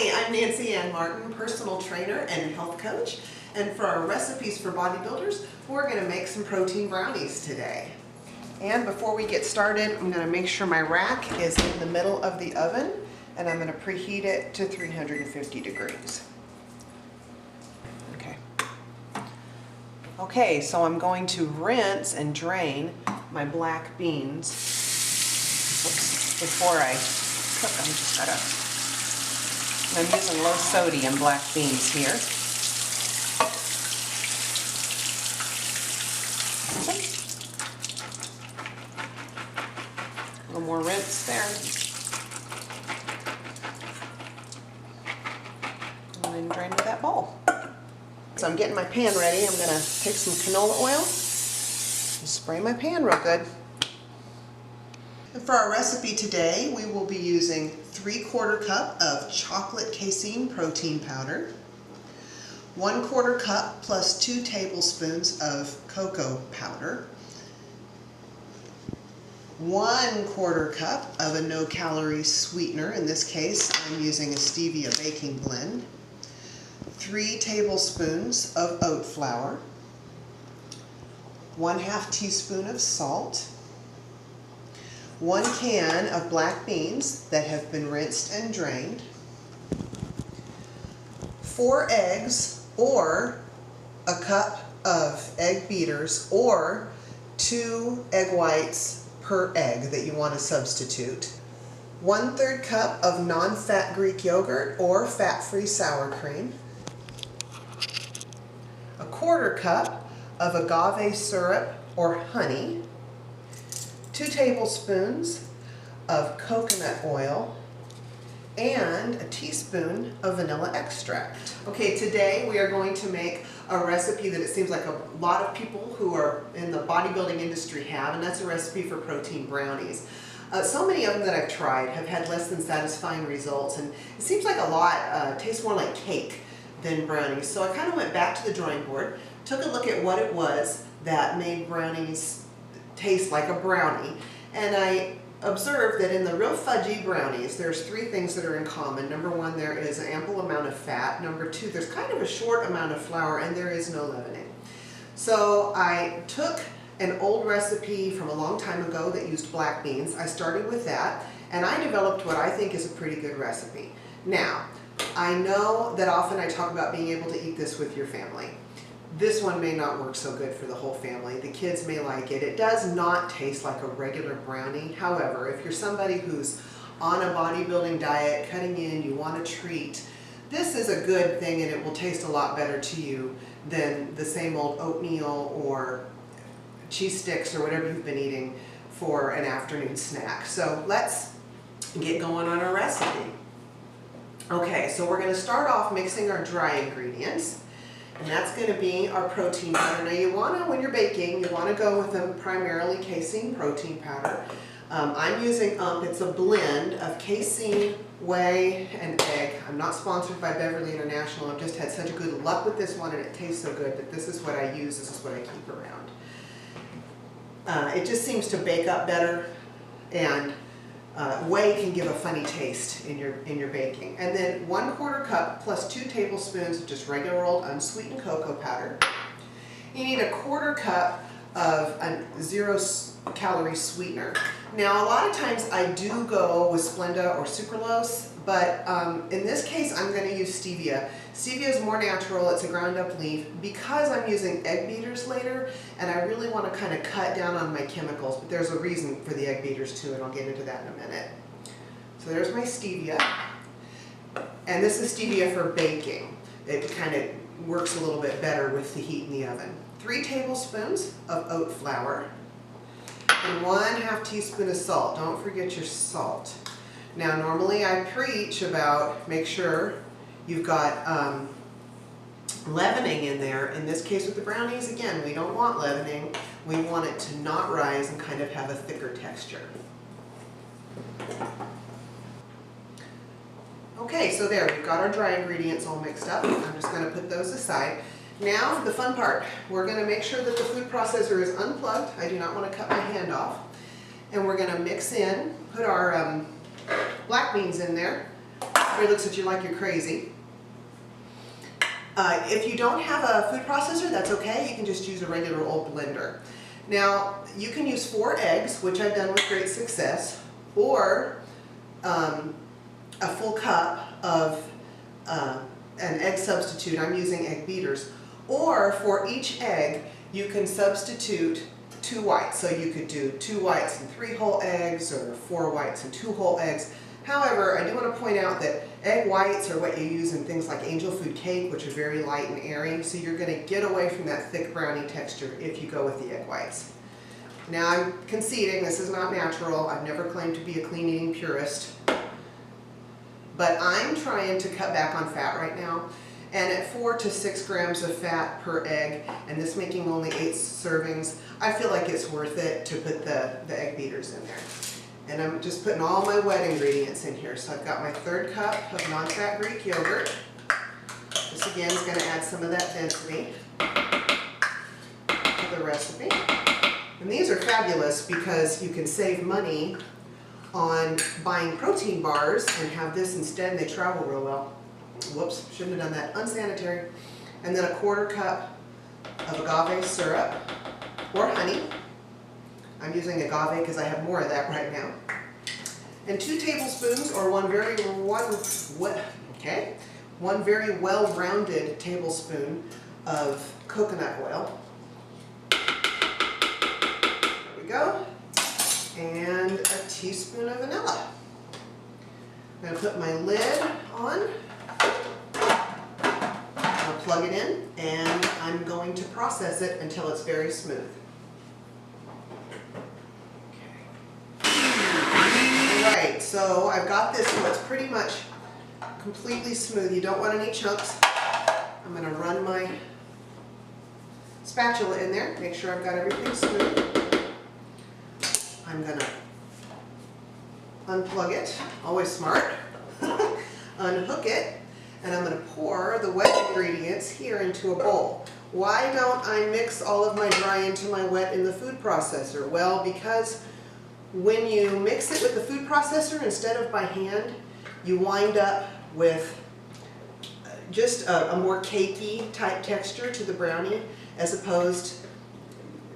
Hi, I'm Nancy Ann Martin, personal trainer and health coach. And for our recipes for bodybuilders, we're going to make some protein brownies today. And before we get started, I'm going to make sure my rack is in the middle of the oven, and I'm going to preheat it to 350 degrees. Okay, so I'm going to rinse and drain my black beans. Oops, before I cook them, I'm using low sodium black beans here. A little more rinse there. And then drain to that bowl. So I'm getting my pan ready. I'm going to take some canola oil and spray my pan real good. And for our recipe today, we will be using 3/4 cup of chocolate casein protein powder, 1/4 cup plus 2 tablespoons of cocoa powder, 1/4 cup of a no-calorie sweetener. In this case, I'm using a stevia baking blend, 3 tablespoons of oat flour, 1/2 teaspoon of salt, 1 can of black beans that have been rinsed and drained, 4 eggs or a cup of egg beaters or 2 egg whites per egg that you want to substitute, 1/3 cup of non-fat Greek yogurt or fat-free sour cream, 1/4 cup of agave syrup or honey, 2 tablespoons of coconut oil, and a teaspoon of vanilla extract. Okay, today we are going to make a recipe that it seems like a lot of people who are in the bodybuilding industry have, and that's a recipe for protein brownies. So many of them that I've tried have had less than satisfying results, and it seems like a lot tastes more like cake than brownies. So I kind of went back to the drawing board, took a look at what it was that made brownies taste like a brownie, and I observed that in the real fudgy brownies, there's 3 things that are in common. Number 1, there is an ample amount of fat. Number 2, there's kind of a short amount of flour, and there is no leavening. So I took an old recipe from a long time ago that used black beans. I started with that, and I developed what I think is a pretty good recipe. Now, I know that often I talk about being able to eat this with your family. This one may not work so good for the whole family. The kids may like it. It does not taste like a regular brownie. However, if you're somebody who's on a bodybuilding diet, cutting in, you want a treat, this is a good thing, and it will taste a lot better to you than the same old oatmeal or cheese sticks or whatever you've been eating for an afternoon snack. So let's get going on our recipe. Okay, so we're going to start off mixing our dry ingredients. And that's going to be our protein powder. Now you want to, when you're baking, you want to go with a primarily casein protein powder. I'm using it's a blend of casein, whey, and egg. I'm not sponsored by Beverly International. I've just had such good luck with this one, and it tastes so good that this is what I use. This is what I keep around. It just seems to bake up better, and whey can give a funny taste in your baking. And then 1/4 cup plus 2 tablespoons of just regular old unsweetened cocoa powder. You need 1/4 cup of a 0-calorie sweetener. Now a lot of times I do go with Splenda or sucralose, but in this case I'm going to use stevia. Stevia is more natural, it's a ground up leaf. Because I'm using egg beaters later, and I really want to kind of cut down on my chemicals, but there's a reason for the egg beaters too, and I'll get into that in a minute. So there's my stevia, and this is stevia for baking. It kind of works a little bit better with the heat in the oven. 3 tablespoons of oat flour, and 1/2 teaspoon of salt. Don't forget your salt. Now normally I preach about make sure you've got leavening in there. In this case with the brownies, again, we don't want leavening. We want it to not rise and kind of have a thicker texture. Okay, so there, we've got our dry ingredients all mixed up. I'm just going to put those aside. Now for the fun part. We're going to make sure that the food processor is unplugged. I do not want to cut my hand off. And we're going to mix in, put our black beans in there, Everybody looks at you like you're crazy. If you don't have a food processor, that's okay. You can just use a regular old blender. Now, you can use 4 eggs, which I've done with great success, or a full cup of an egg substitute. I'm using egg beaters. Or for each egg, you can substitute 2 whites. So you could do 2 whites and 3 whole eggs, or 4 whites and 2 whole eggs. However, I do want to point out that egg whites are what you use in things like angel food cake, which are very light and airy. So you're going to get away from that thick brownie texture if you go with the egg whites. Now, I'm conceding this is not natural. I've never claimed to be a clean eating purist. But I'm trying to cut back on fat right now. And at 4 to 6 grams of fat per egg, and this making only 8 servings, I feel like it's worth it to put the egg beaters in there. And I'm just putting all my wet ingredients in here. So I've got my 3rd cup of non-fat Greek yogurt. This again is going to add some of that density to the recipe. And these are fabulous because you can save money on buying protein bars and have this instead, and they travel real well. Whoops, shouldn't have done that. Unsanitary. And then a 1/4 cup of agave syrup or honey. I'm using agave because I have more of that right now. And 2 tablespoons or one very well-rounded tablespoon of coconut oil. There we go. And a teaspoon of vanilla. I'm going to put my lid on. I'll plug it in, and I'm going to process it until it's very smooth. Alright, so I've got this so it's pretty much completely smooth. You don't want any chunks. I'm going to run my spatula in there, make sure I've got everything smooth. I'm going to unplug it, always smart, unhook it, and I'm going to pour the wet ingredients here into a bowl. Why don't I mix all of my dry into my wet in the food processor? Well, because when you mix it with the food processor instead of by hand, you wind up with just a more cakey type texture to the brownie as opposed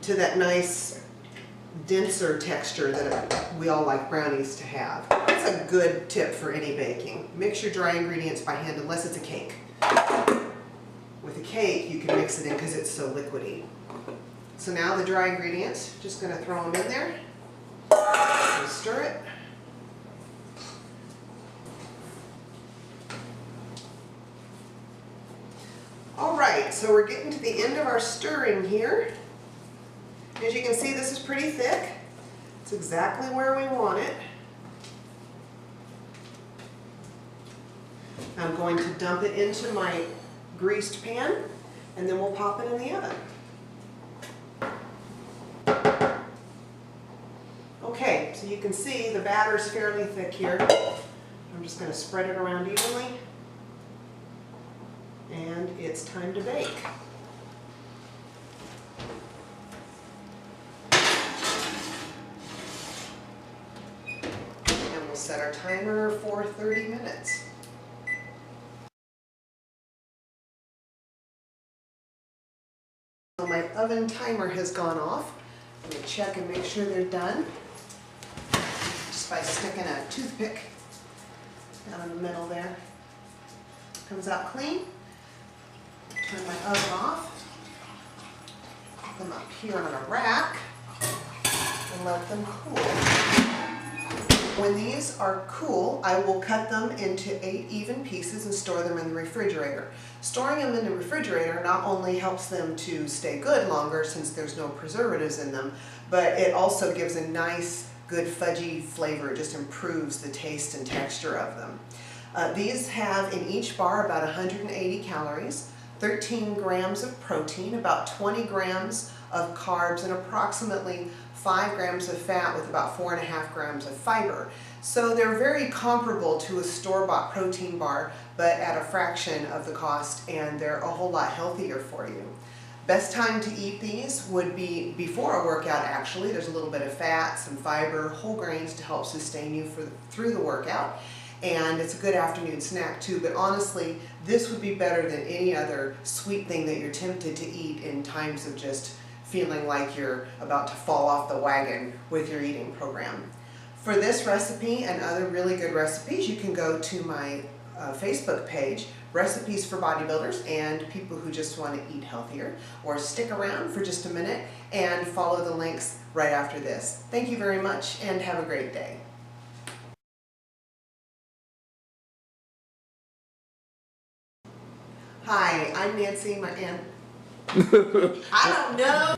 to that nice denser texture that we all like brownies to have. That's a good tip for any baking. Mix your dry ingredients by hand unless it's a cake. With a cake, you can mix it in because it's so liquidy. So now the dry ingredients, just going to throw them in there and stir it. Alright, so we're getting to the end of our stirring here. As you can see, this is pretty thick. It's exactly where we want it. I'm going to dump it into my greased pan, and then we'll pop it in the oven. Okay, so you can see the batter's fairly thick here. I'm just going to spread it around evenly, and it's time to bake. And we'll set our timer for 30 minutes. So my oven timer has gone off. I'm going to check and make sure they're done just by sticking a toothpick down in the middle there. Comes out clean. Turn my oven off. Put them up here on a rack and let them cool. When these are cool, I will cut them into 8 even pieces and store them in the refrigerator. Storing them in the refrigerator not only helps them to stay good longer since there's no preservatives in them, but it also gives a nice, good fudgy flavor. It just improves the taste and texture of them. These have in each bar about 180 calories, 13 grams of protein, about 20 grams of carbs, and approximately 5 grams of fat with about 4.5 grams of fiber. So they're very comparable to a store-bought protein bar, but at a fraction of the cost, and they're a whole lot healthier for you. Best time to eat these would be before a workout actually. There's a little bit of fat, some fiber, whole grains to help sustain you through the workout. and it's a good afternoon snack too. But honestly, this would be better than any other sweet thing that you're tempted to eat in times of just feeling like you're about to fall off the wagon with your eating program. For this recipe and other really good recipes, you can go to my Facebook page, Recipes for Bodybuilders and people who just want to eat healthier, or stick around for just a minute and follow the links right after this. Thank you very much and have a great day. Hi, I'm Nancy, and I don't know.